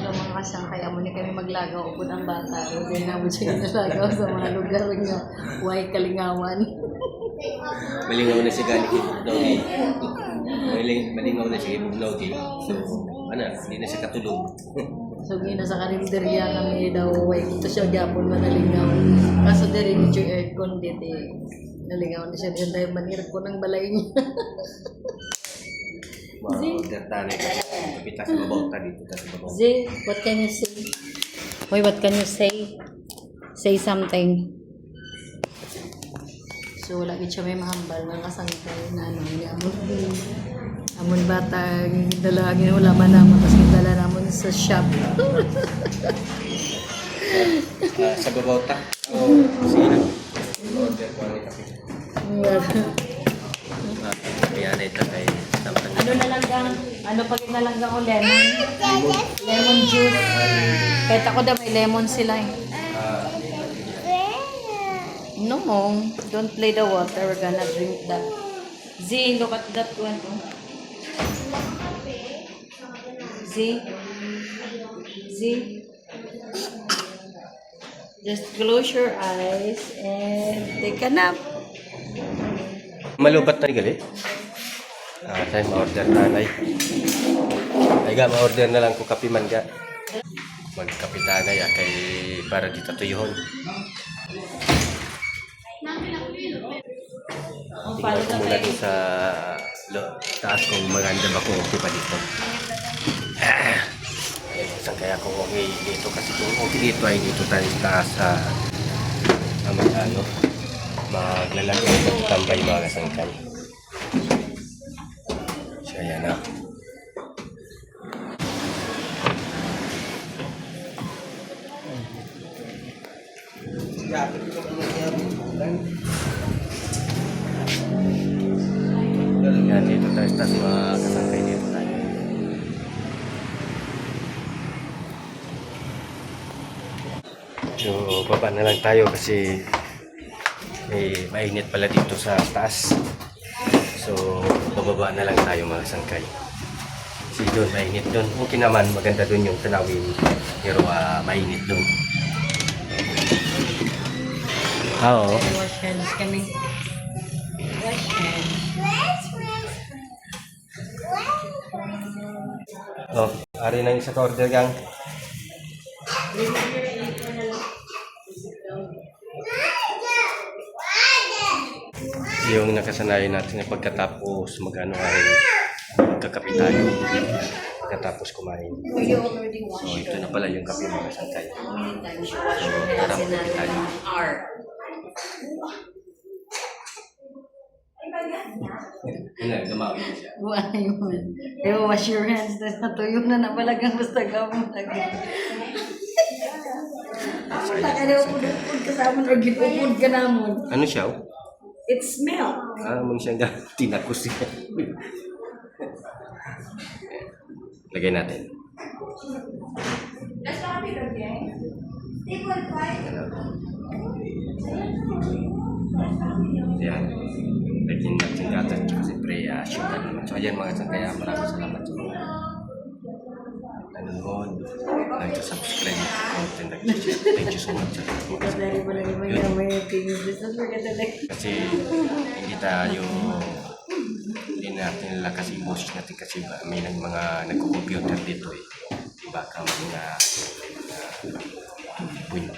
lang mga kasangkay. Amo ni kami maglagaw po ng bata. Hindi na mo siya nalagaw sa mga lugar nga. Huwag kalingawan. Malingaw na si Gani Kipugnogi. Malingaw na si Kipugnogi. So, hindi na siya katulog. So, gina sa karinderya kami daw. Huwag ito siya gapon manalingaw. Kaso diri ni yung aircon dito. Nalingaw na siya din dahil manirap ko ng balay niya. Order tayo kasi kapita sa babaw dito sa babaw. Zay, what can you say? Wait, what can you say? Say something. So, lagi siya may mahambal ng kasangkay na ano, amon bata, dala, ginulaman naman, tapos dala naman sa shop. Sa babaw ta? O, sige na. Order ko ang kape. Kaya na ito kay Ano na lang gang, ano pag na lang gang o lemon? Lemon juice. Kahit ako daw may lemon sila eh. No, don't play the water. We're gonna drink that. Z, look at that one. Oh. Z. Z. Just close your eyes and take a nap. Malubat na gali. Tayo ma-order tanay. Ay ga, ma-order na lang ko kape man ga. Magkape tanay kay para dito tuyuhon. Tingnan ko muna dun sa taas kung maganda ba kung okay pa dito. Saan kaya kung okay dito kasi kung okay dito ay dito tayo sa taas sa maglalagay ng tambay mga kasangkay. So ayan na. Yan, dito tayo sa mga kasangkay dito tayo. So baba na lang tayo kasi mainit pala dito sa taas. So bababa na lang tayo mga kasangkay. Kasi doon mainit doon. Okay naman, maganda doon yung tanawin. Pero mainit doon. Oo. Wash hands kami. Wash hands. Oh, ari na yung sa order gang. Yung nakasanayan natin na pagkatapos mag-ano ay magkakape tayo. Pagkatapos kumain. You already So washed ito na pala yung kape mga kasangkay. How many times you wash your hands in an hour? Yun na, gumawin siya. Wala yun. Kaya wash your hands. Natuyo na napalagang basta gamot agad. Amo ta ka daw pud kasama or gipupud ka namon. Ano siya? It smell. Mong siyang tinakos siya. Lagay natin. Ayan. Lagyan natin gatas at siyempre sugar naman. So ayan mga kasangkay, maraming salamat sa mga nanonood. Nag-subscribe. Thank you so much. Dari pala ni may things business Kasi hindi natin lakas yung boses natin kasi may mga nagko-computer dito eh. Diba ka mga point.